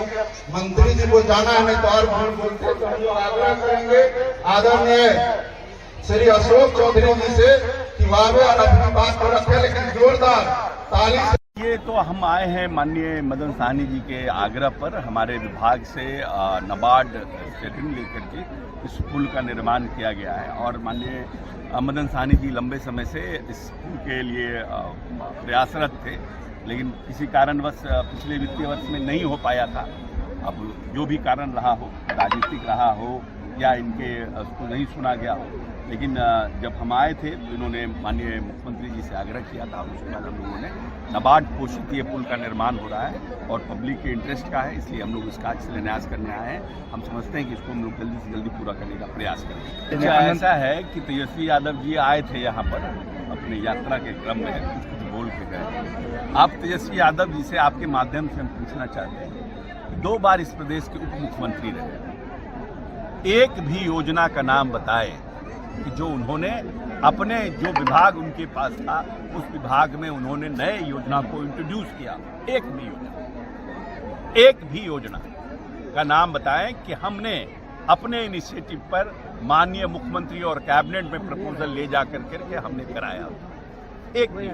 मंत्री जी को जाना है, नहीं तो और बोलते, तो हम लोग आग्रह करेंगे आदरणीय श्री अशोक चौधरी जी से कि वावे और अपनी बात को रखे, लेकिन जोरदार ताली से। ये तो हम आए हैं माननीय मदन साहनी जी के आग्रह पर, हमारे विभाग से नाबार्ड से ऋण लेकर के इस पुल का निर्माण किया गया है, और माननीय मदन साहनी जी लंबे समय से इस पुल के लिए प्रयासरत थे, लेकिन किसी कारणवश पिछले वित्तीय वर्ष में नहीं हो पाया था। अब जो भी कारण रहा हो, राजनीतिक रहा हो या इनके उसको नहीं सुना गया हो, लेकिन जब हम आए थे तो इन्होंने माननीय मुख्यमंत्री जी से आग्रह किया था, उसके बाद हम लोगों ने नाबार्ड पोषित ये पुल का निर्माण हो रहा है और पब्लिक के इंटरेस्ट का है, इसलिए हम लोग इसका शिलान्यास करने आए हैं। हम समझते हैं कि इसको हम लोग जल्दी से जल्दी पूरा करने का प्रयास करेंगे। ऐसा है कि तेजस्वी यादव जी आए थे यहाँ पर अपनी यात्रा के क्रम में, कुछ बोल के गए। आप तेजस्वी यादव जी से आपके माध्यम से हम पूछना चाहते हैं, 2 बार इस प्रदेश के उप मुख्यमंत्री रहे, एक भी योजना का नाम बताएं कि जो उन्होंने अपने जो विभाग उनके पास था उस विभाग में उन्होंने नए योजना को इंट्रोड्यूस किया। एक भी योजना का नाम बताएं कि हमने अपने इनिशिएटिव पर माननीय मुख्यमंत्री और कैबिनेट में प्रपोजल ले जाकर करके हमने कराया। एक भी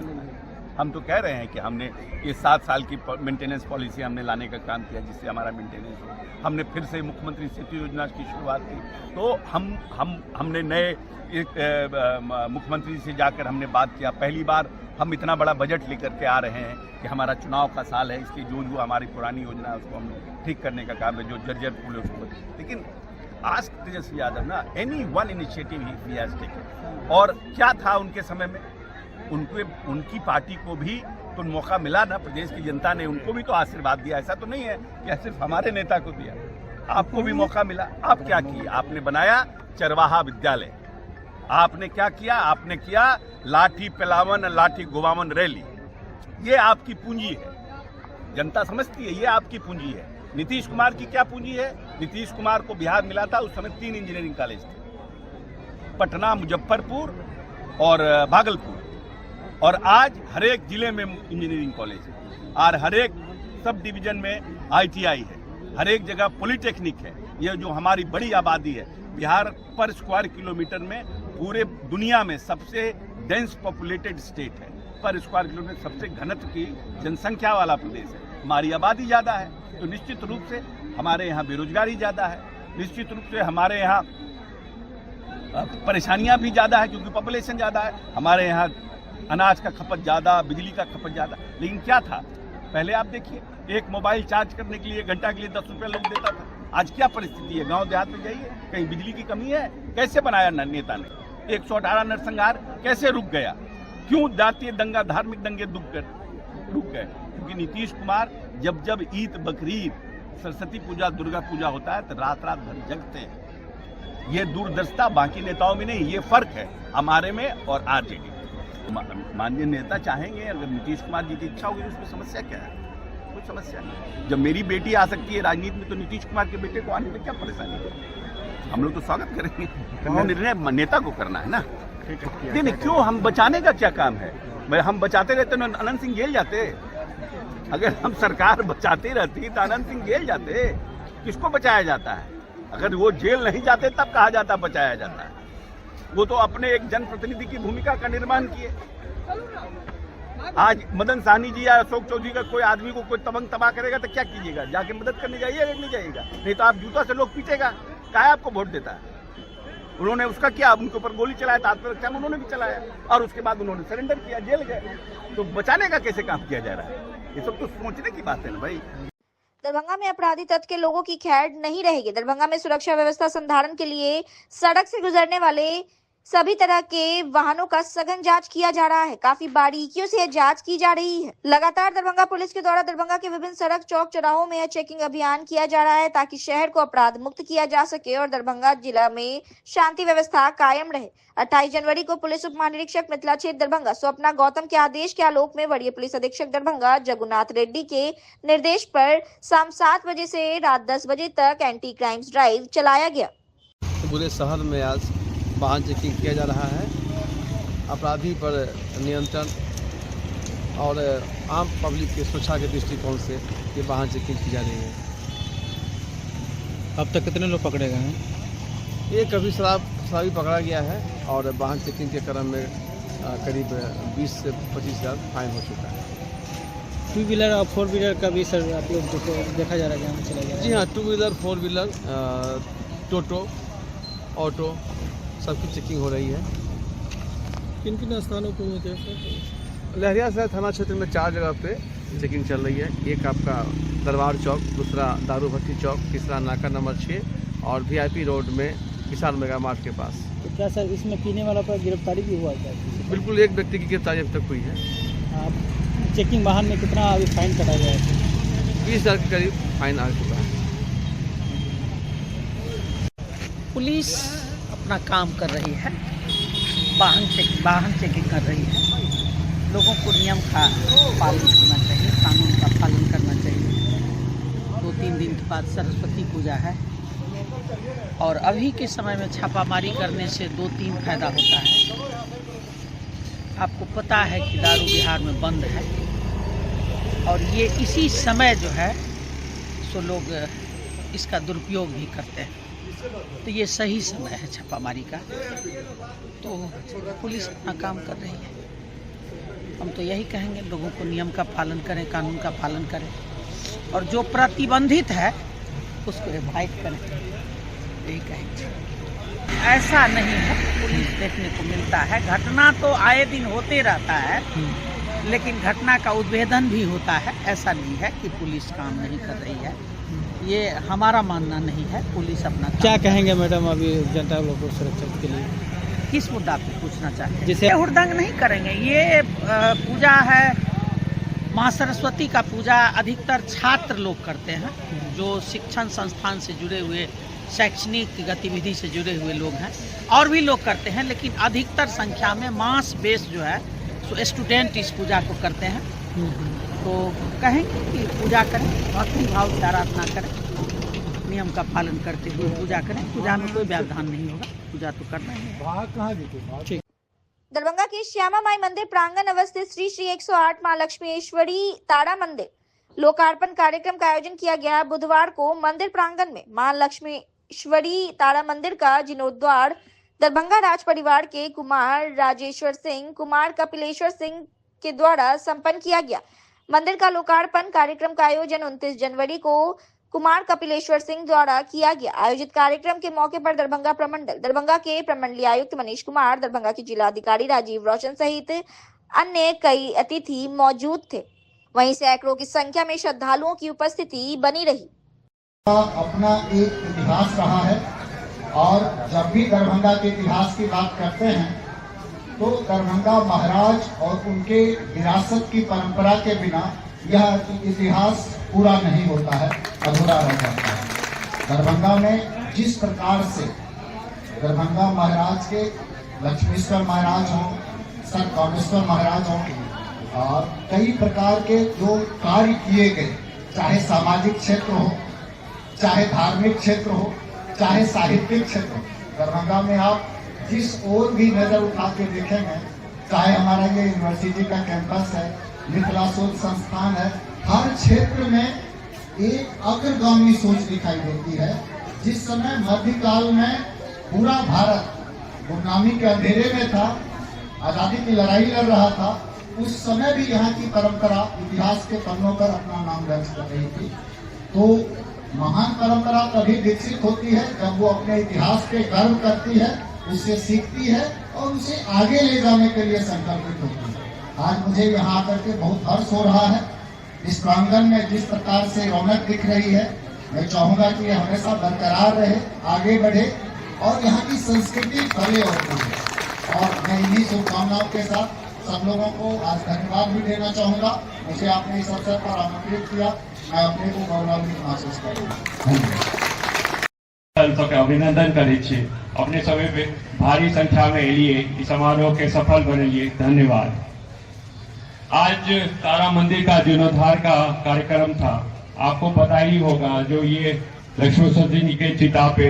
हम तो कह रहे हैं कि हमने ये 7 साल की मेंटेनेंस पॉलिसी हमने लाने का काम किया, जिससे हमारा मेंटेनेंस हो। हमने फिर से मुख्यमंत्री सेतु योजना की शुरुआत की, तो हमने नए मुख्यमंत्री से जाकर हमने बात किया। पहली बार हम इतना बड़ा बजट लेकर के आ रहे हैं कि हमारा चुनाव का साल है, इसलिए जो हमारी पुरानी योजना है उसको हम ठीक करने का काम है, जो जर्जर पुल है उसको। लेकिन आज तेजस्वी यादव ना any one initiative he has taken, और क्या था उनके समय में, उनकी पार्टी को भी तो मौका मिला ना, प्रदेश की जनता ने उनको भी तो आशीर्वाद दिया। ऐसा तो नहीं है कि सिर्फ हमारे नेता को दिया, आपको भी मौका मिला। आप क्या किए? आपने बनाया चरवाहा विद्यालय। आपने क्या किया? आपने किया लाठी पिलावन लाठी गुवावन रैली। ये आपकी पूंजी है, जनता समझती है, ये आपकी पूंजी है। नीतीश कुमार की क्या पूंजी है? नीतीश कुमार को बिहार मिला था, उस समय 3 इंजीनियरिंग कॉलेज थे, पटना, मुजफ्फरपुर और भागलपुर, और आज हर एक जिले में इंजीनियरिंग कॉलेज है, और हर एक सब डिवीजन में ITI है, हर एक जगह पॉलिटेक्निक है। ये जो हमारी बड़ी आबादी है, बिहार पर स्क्वायर किलोमीटर में पूरे दुनिया में सबसे डेंस पॉपुलेटेड स्टेट है, पर स्क्वायर किलोमीटर सबसे घनत्व की जनसंख्या वाला प्रदेश है। हमारी आबादी ज़्यादा है, तो निश्चित रूप से हमारे यहाँ बेरोजगारी ज़्यादा है, निश्चित रूप से हमारे यहाँ परेशानियाँ भी ज़्यादा है, क्योंकि पॉपुलेशन ज़्यादा है। हमारे यहाँ अनाज का खपत ज़्यादा, बिजली का खपत ज़्यादा। लेकिन क्या था, पहले आप देखिए, एक मोबाइल चार्ज करने के लिए घंटा के लिए 10 रुपये लोग देता था। आज क्या परिस्थिति है? गांव देहात में जाइए, कहीं बिजली की कमी है? कैसे बनाया नेता ने? 118 नरसंहार कैसे रुक गया? क्यों जातीय दंगा, धार्मिक दंगे रुक गए? क्योंकि नीतीश कुमार जब ईद, बकरीद, सरस्वती पूजा, दुर्गा पूजा होता है तो रात भर जगते हैं। ये दूरदर्शिता बाकी नेताओं में नहीं, ये फर्क है हमारे में और आरजेडी। माननीय नेता चाहेंगे, अगर नीतीश कुमार जी की इच्छा होगी, उसमें समस्या क्या है? कोई समस्या नहीं। जब मेरी बेटी आ सकती है राजनीति में, तो नीतीश कुमार के बेटे को आने में क्या परेशानी है? हम लोग तो स्वागत करेंगे। निर्णय नेता को करना है ना। नहीं, क्यों? हम बचाने का क्या काम है? हम बचाते रहते तो अनंत सिंह जेल जाते। अगर हम सरकार बचाती रहती तो अनंत सिंह जेल जाते। किसको बचाया जाता है? अगर वो जेल नहीं जाते तब कहा जाता बचाया जाता है। वो तो अपने एक जनप्रतिनिधि की भूमिका का निर्माण किए। आज मदन साहनी जी या अशोक चौधरी का कोई आदमी को कोई तबंग तबाह करेगा तो क्या कीजिएगा? जाके मदद करने जाइएगा कि नहीं जाइएगा? नहीं तो आप जूता से लोग पीटेगा। क्या आपको वोट देता है? उन्होंने उसका क्या, उनके ऊपर गोली चलाया था, आत्मरक्षा में उन्होंने भी चलाया, और उसके बाद उन्होंने सरेंडर किया, जेल गए। तो बचाने का कैसे काम किया जा रहा है? ये सब तो सोचने की बात है ना भाई। दरभंगा में अपराधी तत्व के लोगों की खैर नहीं रहेगी। दरभंगा में सुरक्षा व्यवस्था संधारण के लिए सड़क से गुजरने वाले सभी तरह के वाहनों का सघन जांच किया जा रहा है। काफी बारीकियों से यह जांच की जा रही है। लगातार दरभंगा पुलिस के द्वारा दरभंगा के विभिन्न सड़क, चौक, चौराहों में यह चेकिंग अभियान किया जा रहा है ताकि शहर को अपराध मुक्त किया जा सके और दरभंगा जिला में शांति व्यवस्था कायम रहे। 28 जनवरी को पुलिस उप महानिरीक्षक मिथिला क्षेत्र दरभंगा स्वप्ना गौतम के आदेश के आलोक में वरीय पुलिस अधीक्षक दरभंगा जगुनाथ रेड्डी के निर्देश पर शाम 7 बजे से रात 10 बजे तक एंटी क्राइम्स ड्राइव चलाया गया। पूरे शहर में आज वाहन चेकिंग किया जा रहा है। अपराधी पर नियंत्रण और आम पब्लिक की सुरक्षा के दृष्टिकोण से ये वाहन चेकिंग की जा रही है। अब तक कितने लोग पकड़े गए हैं? एक अभी शराबी पकड़ा गया है और वाहन चेकिंग के क्रम में करीब 20 से 25 हज़ार फाइन हो चुका है। 2 व्हीलर और 4 व्हीलर का भी सर आप लोग देखा जा रहा है? चला जा रहा है? जी हाँ, 2 व्हीलर, 4 व्हीलर, टोटो, ऑटो सबकी चेकिंग हो रही है। किन किन स्थानों पर होते हैं? लहरियासराय थाना क्षेत्र में 4 जगह पे चेकिंग चल रही है। एक आपका दरबार चौक, दूसरा दारू भट्टी चौक, तीसरा नाका नंबर 6 और VIP रोड में किसान मेगा मार्ट के पास। तो क्या सर इसमें पीने वाला पर गिरफ्तारी भी हुआ है? बिल्कुल, एक व्यक्ति की गिरफ्तारी अब तक हुई है। चेकिंग वाहन में कितना अभी फाइन कटा गया है? 20,000 के करीब फाइन आ चुका है। पुलिस अपना काम कर रही है, वाहन चेकिंग कर रही है। लोगों को नियम का पालन करना चाहिए, कानून का पालन करना चाहिए। 2-3 दिन के बाद सरस्वती पूजा है और अभी के समय में छापामारी करने से 2-3 फायदा होता है। आपको पता है कि दारू बिहार में बंद है और ये इसी समय जो है सो लोग इसका दुरुपयोग भी करते हैं। तो ये सही समय है छापामारी का। तो पुलिस अपना काम कर रही है। हम तो यही कहेंगे, लोगों को नियम का पालन करें, कानून का पालन करें और जो प्रतिबंधित है उसको एवॉइड करें, यही कहेंगे। ऐसा नहीं है, पुलिस देखने को मिलता है। घटना तो आए दिन होते रहता है, लेकिन घटना का उद्भेदन भी होता है। ऐसा नहीं है कि पुलिस काम नहीं कर रही है, ये हमारा मानना नहीं है। पुलिस अपना क्या कहेंगे मैडम अभी जनता लोगों को सुरक्षा के लिए? किस मुद्दा पे पूछना चाहते हैं? हुड़दंग नहीं करेंगे। ये पूजा है माँ सरस्वती का पूजा अधिकतर छात्र लोग करते हैं, जो शिक्षण संस्थान से जुड़े हुए, शैक्षणिक गतिविधि से जुड़े हुए लोग हैं। और भी लोग करते हैं, लेकिन अधिकतर संख्या में मास बेस जो है सो स्टूडेंट इस पूजा को करते हैं। तो कहेंगे कि पूजा करें, भक्ति भाव से आराधना करें, नियम का पालन करते हुए पूजा करें। पूजा में कोई व्यवधान नहीं होगा, पूजा तो करना ही है। दरभंगा के श्यामा माई मंदिर प्रांगण अवस्थित श्री श्री 108 माँ लक्ष्मीश्वरी तारा मंदिर लोकार्पण कार्यक्रम का आयोजन किया गया। बुधवार को मंदिर प्रांगण में माँ लक्ष्मीश्वरी तारा मंदिर का जीर्णोद्वार दरभंगा राज परिवार के कुमार राजेश्वर सिंह, कुमार कपिलेश्वर सिंह के द्वारा संपन्न किया गया। मंदिर का लोकार्पण कार्यक्रम का आयोजन 29 जनवरी को कुमार कपिलेश्वर सिंह द्वारा किया गया। आयोजित कार्यक्रम के मौके पर दरभंगा प्रमंडल, दरभंगा के प्रमंडलीय आयुक्त मनीष कुमार, दरभंगा के जिलाधिकारी राजीव रोशन सहित अन्य कई अतिथि मौजूद थे। वहीं सैकड़ों की संख्या में श्रद्धालुओं की उपस्थिति बनी रही। अपना एक इतिहास रहा है और जब भी दरभंगा के इतिहास की बात करते हैं तो दरभंगा महाराज और उनके विरासत की परंपरा के बिना यह इतिहास पूरा नहीं होता है, अधूरा रह जाता है। दरभंगा में जिस प्रकार से दरभंगा महाराज के लक्ष्मीश्वर महाराज हों, सर कामेश्वर महाराज हों और कई प्रकार के जो कार्य किए गए, चाहे सामाजिक क्षेत्र हो, चाहे धार्मिक क्षेत्र हो, चाहे साहित्यिक क्षेत्र हो, दरभंगा में आप जिस ओर भी नजर उठा के देखेंगे, चाहे हमारा ये यूनिवर्सिटी का कैंपस है, मिथिला शोध संस्थान है, हर क्षेत्र में एक अग्रगामी सोच दिखाई देती है। जिस समय मध्यकाल में पूरा भारत गुलामी के अंधेरे में था, आजादी की लड़ाई लड़ रहा था, उस समय भी यहाँ की परंपरा इतिहास के पन्नों पर अपना नाम दर्ज कर रही थी। तो महान परंपरा तभी विकसित होती है जब वो अपने इतिहास पे गर्व करती है, उससे सीखती है और उसे आगे ले जाने के लिए संकल्पित होती है। आज मुझे यहाँ आकर के बहुत हर्ष हो रहा है। इस प्रांगण में जिस प्रकार से रौनक दिख रही है, मैं चाहूंगा कि ये हमेशा बरकरार रहे, आगे बढ़े और यहाँ की संस्कृति फले और बढ़े। और मैं इन्हीं शुभकामनाओं के साथ सब लोगों को आज धन्यवाद भी देना चाहूंगा। मुझे आपने इस अवसर पर आमंत्रित किया, मैं अपने को गौरवान्वित महसूस करूँ। अभिनंदन करे छे। अपने समय पे भारी संख्या में लिए इस समारोह के सफल बने लिए धन्यवाद। आज तारा मंदिर का जीर्णोद्धार का कार्यक्रम था। आपको पता ही होगा, जो ये लक्ष्मेश्वर जी के चिता पे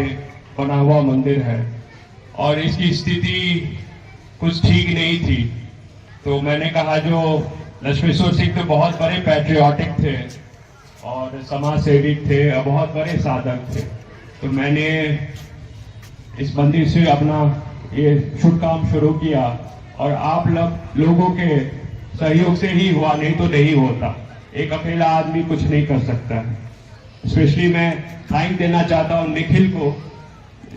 बना हुआ मंदिर है और इसकी स्थिति कुछ ठीक नहीं थी। तो मैंने कहा, जो लक्ष्मेश्वर सिंह तो बहुत बड़े पैट्रियाटिक थे और समाज सेविक थे और बहुत बड़े साधक थे, तो मैंने इस मंदिर से अपना ये शुभ काम शुरू किया और आप लोगों के सहयोग से ही हुआ, नहीं तो नहीं होता। एक अकेला आदमी कुछ नहीं कर सकता है। स्पेशली मैं थैंक देना चाहता हूँ निखिल को,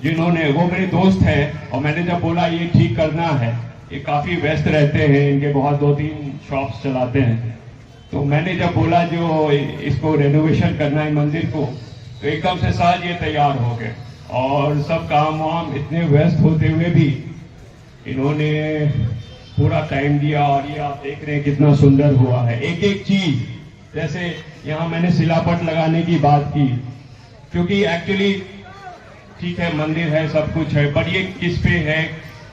जिन्होंने, वो मेरे दोस्त है और मैंने जब बोला ये ठीक करना है, ये काफी व्यस्त रहते हैं, इनके बहुत 2-3 शॉप्स चलाते हैं, तो मैंने जब बोला जो इसको रेनोवेशन करना है मंदिर को, तो एकदम से सहज ये तैयार हो गए और सब काम वाम इतने व्यस्त होते हुए भी इन्होंने पूरा टाइम दिया और ये आप देख रहे हैं कितना सुंदर हुआ है। एक एक चीज, जैसे यहाँ मैंने शिलापट लगाने की बात की, क्योंकि एक्चुअली ठीक है मंदिर है, सब कुछ है, पर ये किस पे है,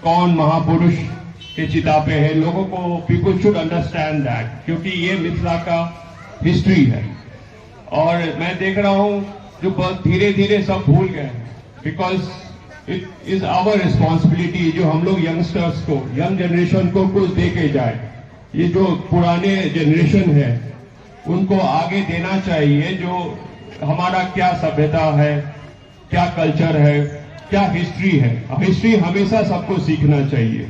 कौन महापुरुष के चिता पे है, लोगों को पीपल शुड अंडरस्टैंड दैट, क्योंकि ये मिथिला का हिस्ट्री है। और मैं देख रहा हूँ जो बहुत धीरे धीरे सब भूल गए, because it is our responsibility, जो हम लोग यंगस्टर्स को, यंग जनरेशन को कुछ दे के जाए। ये जो पुराने जनरेशन है उनको आगे देना चाहिए, जो हमारा क्या सभ्यता है, क्या कल्चर है, क्या हिस्ट्री है। हिस्ट्री हमेशा सबको सीखना चाहिए।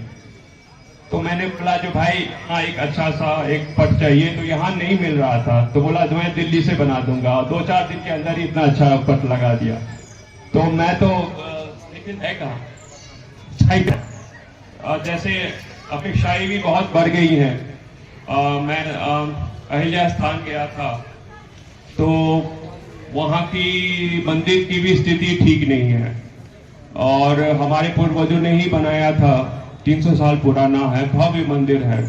तो मैंने बोला जो भाई हाँ एक अच्छा सा एक पट चाहिए, तो यहाँ नहीं मिल रहा था, तो बोला जो मैं दिल्ली से बना दूंगा। 2-4 दिन के अंदर ही इतना अच्छा पट लगा दिया। तो मैं तो लेकिन है कहाँ, जैसे अपेक्षाएं भी बहुत बढ़ गई हैं। मैं अहिल्या स्थान गया था, तो वहाँ की मंदिर की भी स्थिति ठीक नहीं है और हमारे पूर्वजों ने ही बनाया था, 300 साल पुराना है, भव्य मंदिर है।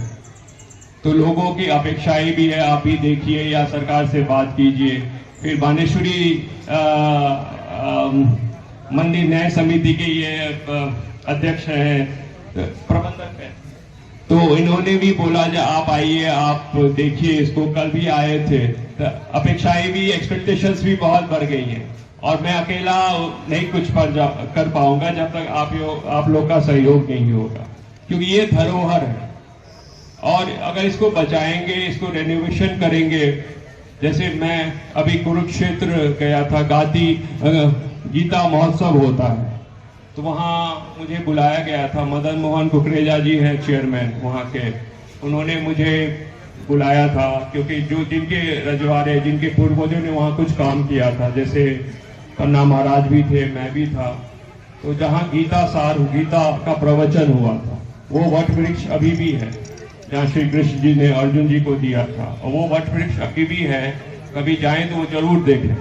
तो लोगों की अपेक्षाएं भी है, आप भी देखिए या सरकार से बात कीजिए। फिर बानेश्वरी मंदिर न्याय समिति के ये अध्यक्ष हैं, प्रबंधक हैं, तो इन्होंने भी बोला जो आप आइए, आप देखिए इसको। कल भी आए थे, तो अपेक्षाएं भी, एक्सपेक्टेशंस भी बहुत बढ़ गई हैं और मैं अकेला नहीं कुछ कर पाऊंगा जब तक आप लोग का सहयोग नहीं होगा, क्योंकि ये धरोहर है और अगर इसको बचाएंगे, इसको रेनोवेशन करेंगे। जैसे मैं अभी कुरुक्षेत्र गया था, गीता महोत्सव होता है, तो वहाँ मुझे बुलाया गया था। मदन मोहन कुकरेजा जी हैं चेयरमैन वहाँ के, उन्होंने मुझे बुलाया था क्योंकि जो जिनके रजवाड़े, जिनके पूर्वजों ने वहाँ कुछ काम किया था, जैसे पन्ना महाराज भी थे, मैं भी था। तो जहाँ गीता का प्रवचन हुआ था, वो वट वृक्ष अभी भी है। जहाँ श्री कृष्ण जी ने अर्जुन जी को दिया था, और वो वट वृक्ष अभी भी है, कभी जाएं तो वो जरूर देखें।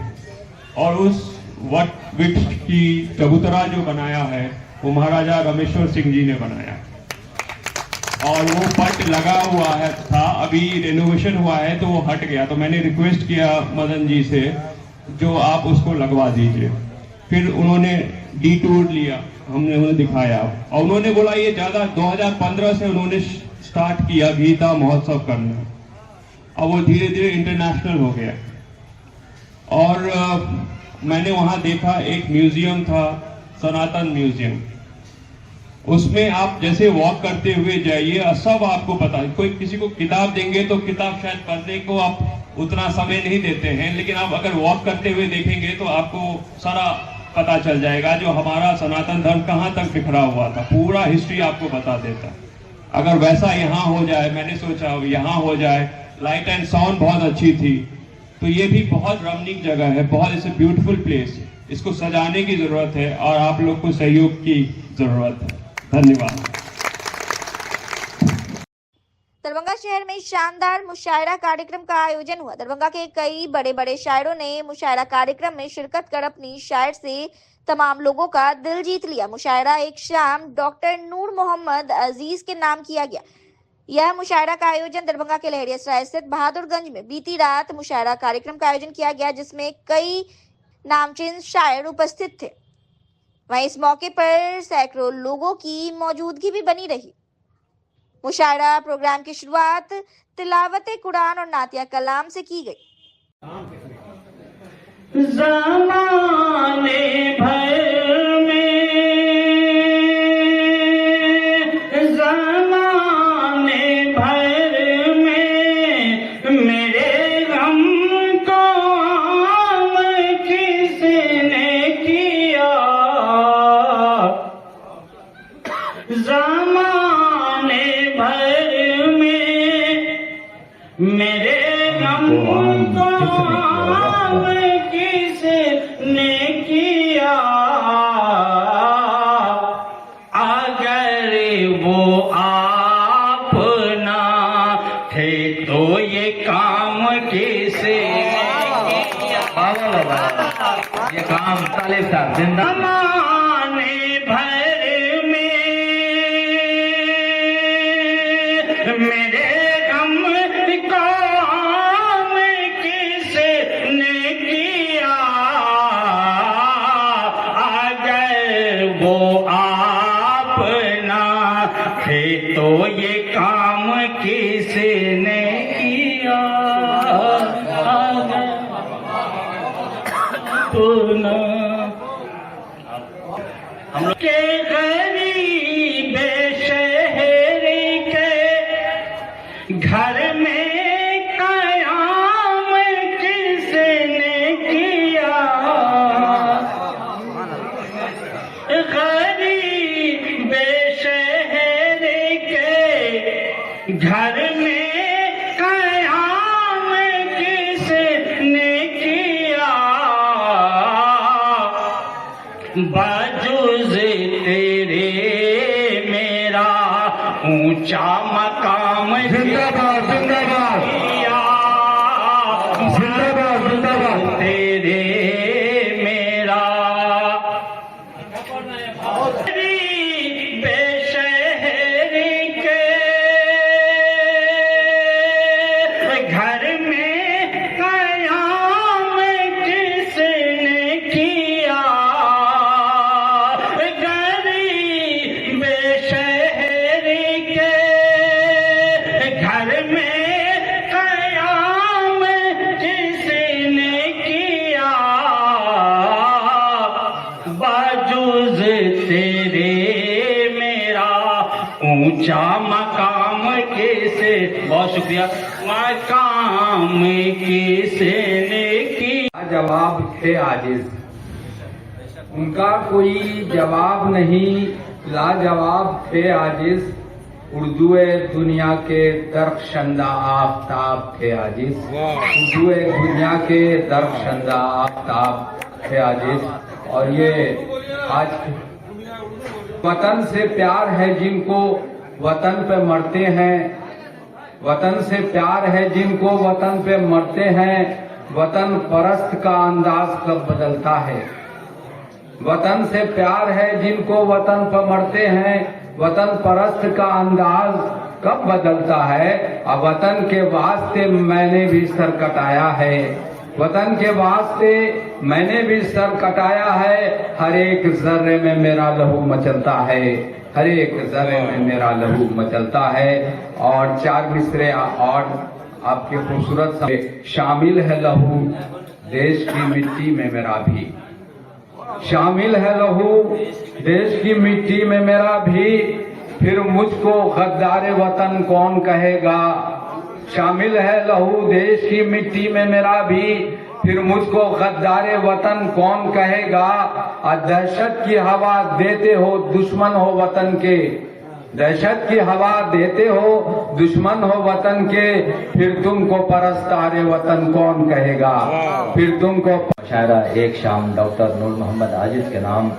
और उस वट वृक्ष की चबूतरा जो बनाया है वो महाराजा रामेश्वर सिंह जी ने बनाया, और वो पट लगा हुआ है था, अभी रेनोवेशन हुआ है तो वो हट गया। तो मैंने रिक्वेस्ट किया मदन जी से, जो आप उसको लगवा दीजिए। फिर उन्होंने डिटूर लिया, हमने उन्हें दिखाया, और उन्होंने बोला ये ज्यादा 2015 से उन्होंने स्टार्ट किया गीता महोत्सव करना, और वो धीरे धीरे इंटरनेशनल हो गया। और मैंने वहां देखा एक म्यूजियम था, सनातन म्यूजियम। उसमें आप जैसे वॉक करते हुए जाइए और सब आपको पता, कोई किसी को किताब देंगे तो किताब शायद पढ़ने को आप उतना समय नहीं देते हैं, लेकिन आप अगर वॉक करते हुए देखेंगे तो आपको सारा पता चल जाएगा जो हमारा सनातन धर्म कहाँ तक बिखरा हुआ था, पूरा हिस्ट्री आपको बता देता। अगर वैसा यहाँ हो जाए, मैंने सोचा यहाँ हो जाए, लाइट एंड साउंड बहुत अच्छी थी, तो ये भी बहुत रमणीक जगह है, बहुत इट्स ए ब्यूटीफुल प्लेस। इसको सजाने की जरूरत है और आप लोग को सहयोग की जरूरत है। धन्यवाद। दरभंगा शहर में शानदार मुशायरा कार्यक्रम का आयोजन हुआ। दरभंगा के कई बड़े बड़े शायरों ने मुशायरा कार्यक्रम में शिरकत कर अपनी शायर से तमाम लोगों का दिल जीत लिया। मुशायरा एक शाम डॉक्टर नूर मोहम्मद अजीज के नाम किया गया। यह मुशायरा का आयोजन दरभंगा के लहरियासराय स्थित बहादुरगंज में बीती रात मुशायरा कार्यक्रम का आयोजन किया गया, जिसमें कई नामचीन शायर उपस्थित थे। वहीं इस मौके पर सैकड़ों लोगों की मौजूदगी भी बनी रही। मुशायरा प्रोग्राम की शुरुआत तिलावत कुरान और नातिया कलाम से की गई। ज़माने भर में, ज़माने भर में मेरे गम को आम किसने किया। ज़माने भर में मेरे गम को आम किसने किया। अगर वो आप ना थे तो ये काम किसने किया। ये काम तालिब साहब जिंदा। ज़माने भर में मेरे गम को आम किसने किया। अगर वो आप ना थे तो ये काम किसने किया। हम लोग के गरीब शहरी के घर में कयाम किसने किया। गरीब शहरी के घर में कयाम किसने किया। बाजुज़ तेरे मेरा ऊंचा मकाम जिंदाबाद जिंदाबाद जिंदाबाद जिंदाबाद तेरे मेरा बेशहरी के घर में कयाम किसने किया। गरीब शहरी के घर में कयाम किसने किया। बाजुज़ तेरे मेरा ऊंचा मकाम किसे। बहुत शुक्रिया। मकाम किसने किया। जवाब थे आजिज, उनका कोई जवाब नहीं, लाजवाब थे आजिज। उर्दूए दुनिया के दरख्शंदा आफताब थे आजिज। उर्दूए दुनिया के दरख्शंदा आफताब थे आजिज। और ये आज वतन से प्यार है जिनको, वतन पे मरते हैं वतन से प्यार है जिनको वतन पे मरते हैं, वतन परस्त का अंदाज कब बदलता है। वतन से प्यार है जिनको वतन पर मरते हैं, वतन परस्त का अंदाज कब बदलता है। अब वतन के वास्ते मैंने भी सर कटाया है, वतन के वास्ते मैंने भी सर कटाया है। हर एक जर्रे में मेरा लहू मचलता है, हर एक जर्रे में मेरा लहू मचलता है। और 4 मिसरे और आपके खूबसूरत शामिल है लहू देश की मिट्टी में मेरा भी, शामिल है लहू देश की मिट्टी में मेरा भी। फिर मुझको गद्दार वतन कौन कहेगा। शामिल है लहू देश की मिट्टी में मेरा भी, फिर मुझको गद्दार वतन कौन कहेगा। दहशत की हवा देते हो दुश्मन हो वतन के, दहशत की हवा देते हो दुश्मन हो वतन के, फिर तुमको परस्तारे वतन कौन कहेगा। फिर तुमको शायरा एक शाम डॉक्टर नूर मोहम्मद आजिज के नाम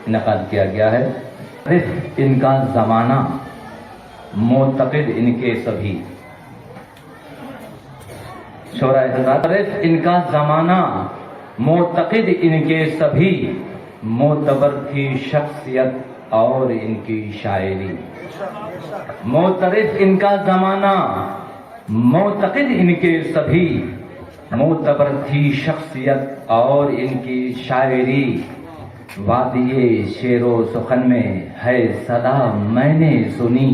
इनकाद किया गया है। इनका जमाना मोतक़िद इनके सभी, इनका जमाना मोतक़िद इनके सभी, मोतबर थी शख्सियत और इनकी शायरी। मोतरिफ इनका जमाना मोतक़िद इनके सभी, मोतबर थी शख्सियत और इनकी शायरी। वादिये शेरो सुखन में है सदा मैंने सुनी,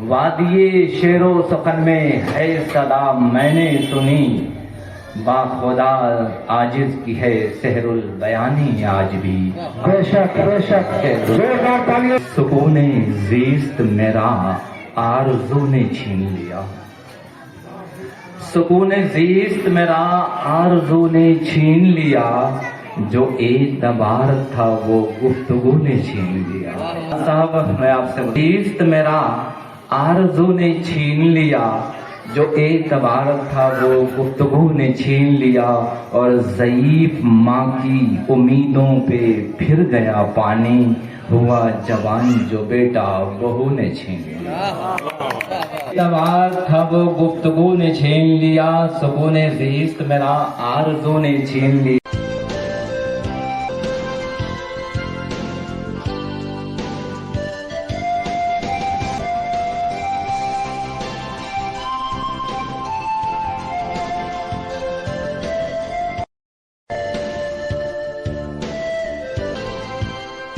वादिये शेरो सुखन में है सदा मैंने सुनी। बाखुदा आजिज की है सहरुल बयानी आज भी, बेशक बेशक। सुकूने ज़ीस्त मेरा आरज़ू ने छीन लिया, सुकूने ज़ीस्त मेरा आरज़ू ने छीन लिया। जो एतबार था वो गुफ्तगू ने छीन लिया। साहब मैं आपसे ज़ीस्त मेरा आरज़ू ने छीन लिया, जो एतबार था वो गुफ्तगू ने छीन लिया। और ज़ईफ़ माँ की उम्मीदों पे फिर गया पानी, हुआ जवान जो बेटा बहू ने छीन लिया। एतबार था वो गुफ्तगू ने छीन लिया, सुकूने ज़ीस्त मेरा आरज़ू ने छीन लिया।